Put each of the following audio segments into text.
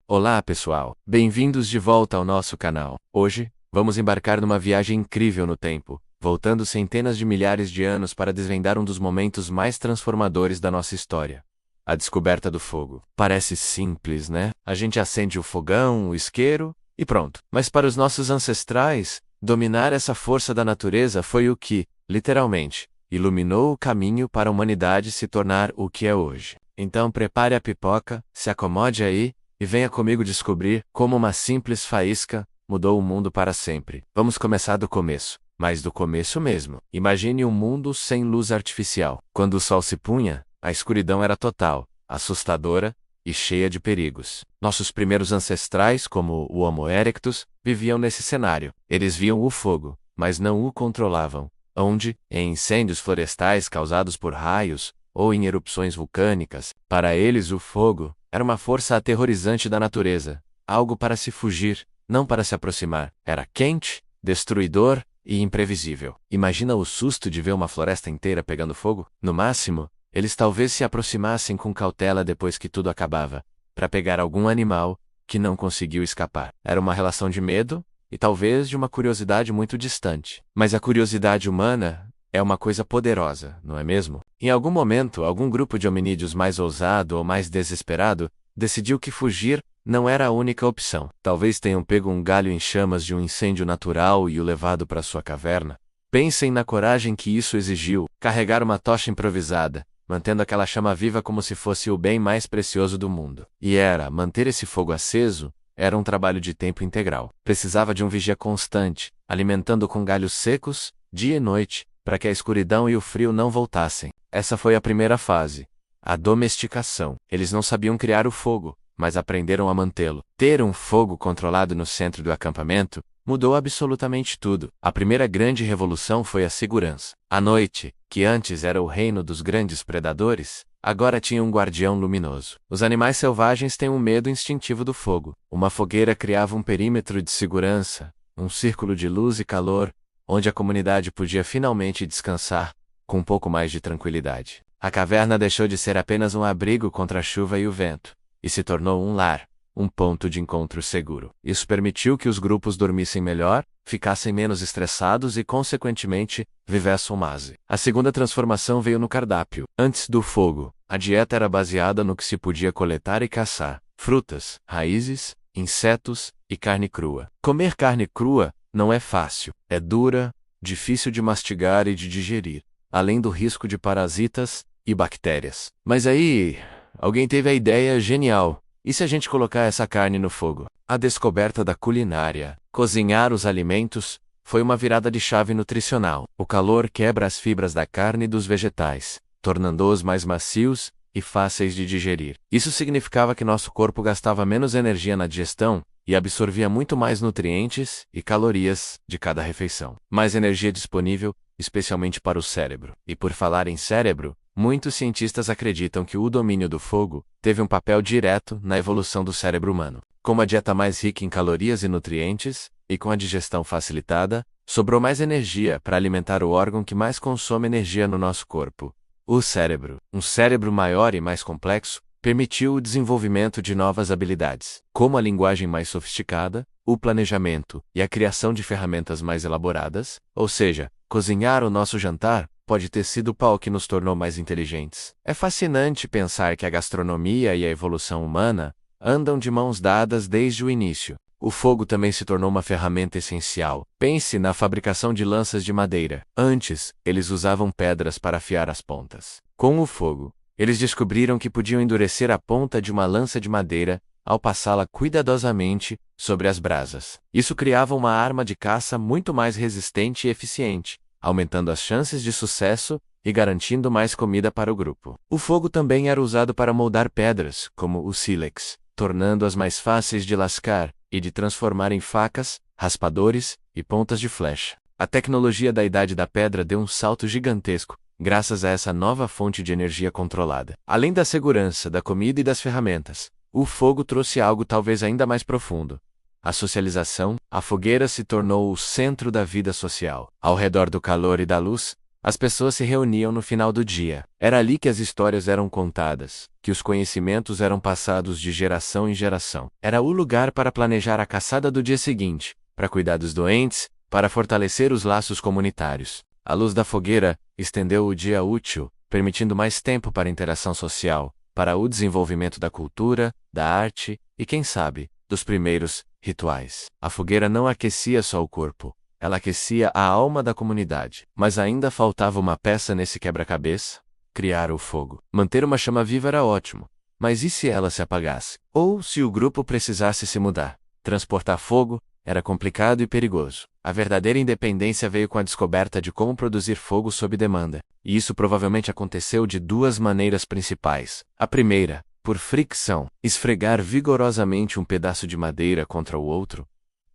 Olá, pessoal! Bem-vindos de volta ao nosso canal. Hoje, vamos embarcar numa viagem incrível no tempo, voltando centenas de milhares de anos para desvendar um dos momentos mais transformadores da nossa história. A descoberta do fogo. Parece simples, né? A gente acende o fogão, o isqueiro e pronto. Mas para os nossos ancestrais, dominar essa força da natureza foi o que, literalmente, iluminou o caminho para a humanidade se tornar o que é hoje. Então prepare a pipoca, se acomode aí e venha comigo descobrir como uma simples faísca mudou o mundo para sempre. Vamos começar do começo, mas do começo mesmo. Imagine um mundo sem luz artificial. Quando o sol se punha, a escuridão era total, assustadora e cheia de perigos. Nossos primeiros ancestrais, como o Homo erectus, viviam nesse cenário. Eles viam o fogo, mas não o controlavam. Onde, em incêndios florestais causados por raios ou em erupções vulcânicas, para eles o fogo era uma força aterrorizante da natureza, algo para se fugir, não para se aproximar. Era quente, destruidor e imprevisível. Imagina o susto de ver uma floresta inteira pegando fogo? No máximo, eles talvez se aproximassem com cautela depois que tudo acabava, para pegar algum animal que não conseguiu escapar. Era uma relação de medo e talvez de uma curiosidade muito distante. Mas a curiosidade humana é uma coisa poderosa, não é mesmo? Em algum momento, algum grupo de hominídeos mais ousado ou mais desesperado decidiu que fugir não era a única opção. Talvez tenham pego um galho em chamas de um incêndio natural e o levado para sua caverna. Pensem na coragem que isso exigiu: carregar uma tocha improvisada, mantendo aquela chama viva como se fosse o bem mais precioso do mundo. E manter esse fogo aceso era um trabalho de tempo integral. Precisava de um vigia constante, alimentando com galhos secos, dia e noite, para que a escuridão e o frio não voltassem. Essa foi a primeira fase, a domesticação. Eles não sabiam criar o fogo, mas aprenderam a mantê-lo. Ter um fogo controlado no centro do acampamento mudou absolutamente tudo. A primeira grande revolução foi a segurança. A noite, que antes era o reino dos grandes predadores, agora tinha um guardião luminoso. Os animais selvagens têm um medo instintivo do fogo. Uma fogueira criava um perímetro de segurança, um círculo de luz e calor, onde a comunidade podia finalmente descansar, com um pouco mais de tranquilidade. A caverna deixou de ser apenas um abrigo contra a chuva e o vento, e se tornou um lar, um ponto de encontro seguro. Isso permitiu que os grupos dormissem melhor, ficassem menos estressados e, consequentemente, vivessem mais. A segunda transformação veio no cardápio. Antes do fogo, a dieta era baseada no que se podia coletar e caçar: frutas, raízes, insetos e carne crua. Comer carne crua não é fácil. É dura, difícil de mastigar e de digerir, além do risco de parasitas e bactérias. Mas aí, alguém teve a ideia genial: e se a gente colocar essa carne no fogo? A descoberta da culinária. Cozinhar os alimentos foi uma virada de chave nutricional. O calor quebra as fibras da carne e dos vegetais, tornando-os mais macios e fáceis de digerir. Isso significava que nosso corpo gastava menos energia na digestão e absorvia muito mais nutrientes e calorias de cada refeição. Mais energia disponível, especialmente para o cérebro. E por falar em cérebro, muitos cientistas acreditam que o domínio do fogo teve um papel direto na evolução do cérebro humano. Com uma dieta mais rica em calorias e nutrientes, e com a digestão facilitada, sobrou mais energia para alimentar o órgão que mais consome energia no nosso corpo: o cérebro. Um cérebro maior e mais complexo permitiu o desenvolvimento de novas habilidades, como a linguagem mais sofisticada, o planejamento e a criação de ferramentas mais elaboradas. Ou seja, cozinhar o nosso jantar pode ter sido o pau que nos tornou mais inteligentes. É fascinante pensar que a gastronomia e a evolução humana andam de mãos dadas desde o início. O fogo também se tornou uma ferramenta essencial. Pense na fabricação de lanças de madeira. Antes, eles usavam pedras para afiar as pontas. Com o fogo, eles descobriram que podiam endurecer a ponta de uma lança de madeira ao passá-la cuidadosamente sobre as brasas. Isso criava uma arma de caça muito mais resistente e eficiente, aumentando as chances de sucesso e garantindo mais comida para o grupo. O fogo também era usado para moldar pedras, como o sílex, tornando-as mais fáceis de lascar e de transformar em facas, raspadores e pontas de flecha. A tecnologia da Idade da Pedra deu um salto gigantesco, graças a essa nova fonte de energia controlada. Além da segurança, da comida e das ferramentas, o fogo trouxe algo talvez ainda mais profundo: a socialização. A fogueira se tornou o centro da vida social. Ao redor do calor e da luz, As pessoas se reuniam no final do dia. Era ali que as histórias eram contadas, que os conhecimentos eram passados de geração em geração. Era o lugar para planejar a caçada do dia seguinte, para cuidar dos doentes, para fortalecer os laços comunitários. A luz da fogueira estendeu o dia útil, permitindo mais tempo para a interação social, para o desenvolvimento da cultura, da arte e, quem sabe, dos primeiros rituais. A fogueira não aquecia só o corpo, ela aquecia a alma da comunidade. Mas ainda faltava uma peça nesse quebra-cabeça: criar o fogo. Manter uma chama viva era ótimo, mas e se ela se apagasse? Ou se o grupo precisasse se mudar? Transportar fogo era complicado e perigoso. A verdadeira independência veio com a descoberta de como produzir fogo sob demanda. E isso provavelmente aconteceu de duas maneiras principais. A primeira, por fricção, esfregar vigorosamente um pedaço de madeira contra o outro,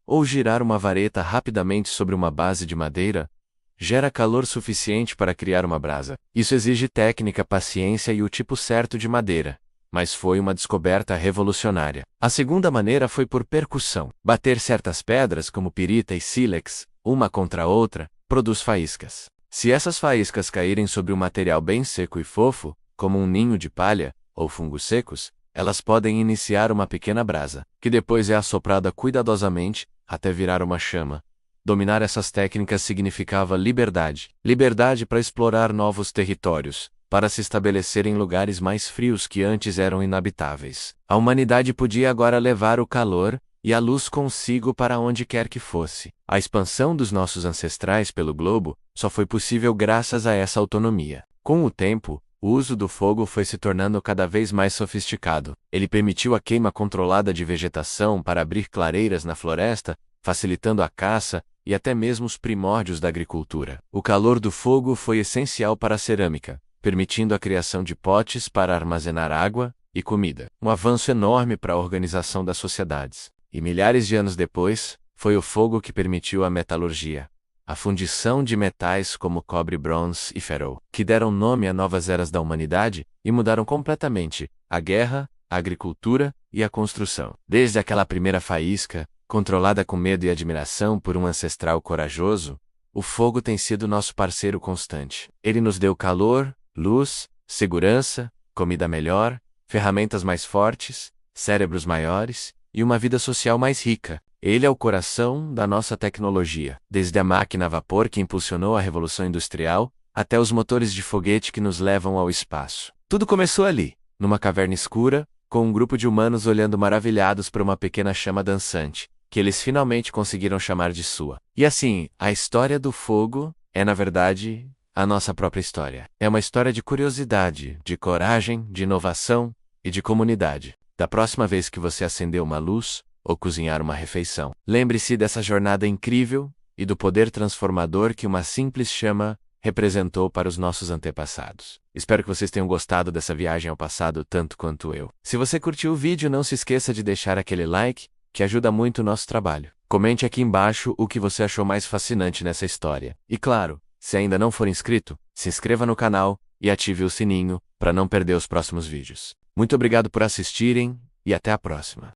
ou girar uma vareta rapidamente sobre uma base de madeira, gera calor suficiente para criar uma brasa. Isso exige técnica, paciência e o tipo certo de madeira, mas foi uma descoberta revolucionária. A segunda maneira foi por percussão. Bater certas pedras, como pirita e sílex, uma contra a outra, produz faíscas. Se essas faíscas caírem sobre um material bem seco e fofo, como um ninho de palha ou fungos secos, elas podem iniciar uma pequena brasa, que depois é assoprada cuidadosamente até virar uma chama. Dominar essas técnicas significava liberdade. Liberdade para explorar novos territórios, para se estabelecer em lugares mais frios que antes eram inabitáveis. A humanidade podia agora levar o calor e a luz consigo para onde quer que fosse. A expansão dos nossos ancestrais pelo globo só foi possível graças a essa autonomia. Com o tempo, o uso do fogo foi se tornando cada vez mais sofisticado. Ele permitiu a queima controlada de vegetação para abrir clareiras na floresta, facilitando a caça e até mesmo os primórdios da agricultura. O calor do fogo foi essencial para a cerâmica, permitindo a criação de potes para armazenar água e comida. Um avanço enorme para a organização das sociedades. E milhares de anos depois, foi o fogo que permitiu a metalurgia, a fundição de metais como cobre, bronze e ferro, que deram nome a novas eras da humanidade e mudaram completamente a guerra, a agricultura e a construção. Desde aquela primeira faísca, controlada com medo e admiração por um ancestral corajoso, o fogo tem sido nosso parceiro constante. Ele nos deu calor, luz, segurança, comida melhor, ferramentas mais fortes, cérebros maiores e uma vida social mais rica. Ele é o coração da nossa tecnologia, desde a máquina a vapor que impulsionou a Revolução Industrial, até os motores de foguete que nos levam ao espaço. Tudo começou ali, numa caverna escura, com um grupo de humanos olhando maravilhados para uma pequena chama dançante, que eles finalmente conseguiram chamar de sua. E assim, a história do fogo é, na verdade, a nossa própria história. É uma história de curiosidade, de coragem, de inovação e de comunidade. Da próxima vez que você acender uma luz ou cozinhar uma refeição, lembre-se dessa jornada incrível e do poder transformador que uma simples chama representou para os nossos antepassados. Espero que vocês tenham gostado dessa viagem ao passado tanto quanto eu. Se você curtiu o vídeo, não se esqueça de deixar aquele like, que ajuda muito o nosso trabalho. Comente aqui embaixo o que você achou mais fascinante nessa história. E claro, se ainda não for inscrito, se inscreva no canal e ative o sininho para não perder os próximos vídeos. Muito obrigado por assistirem e até a próxima.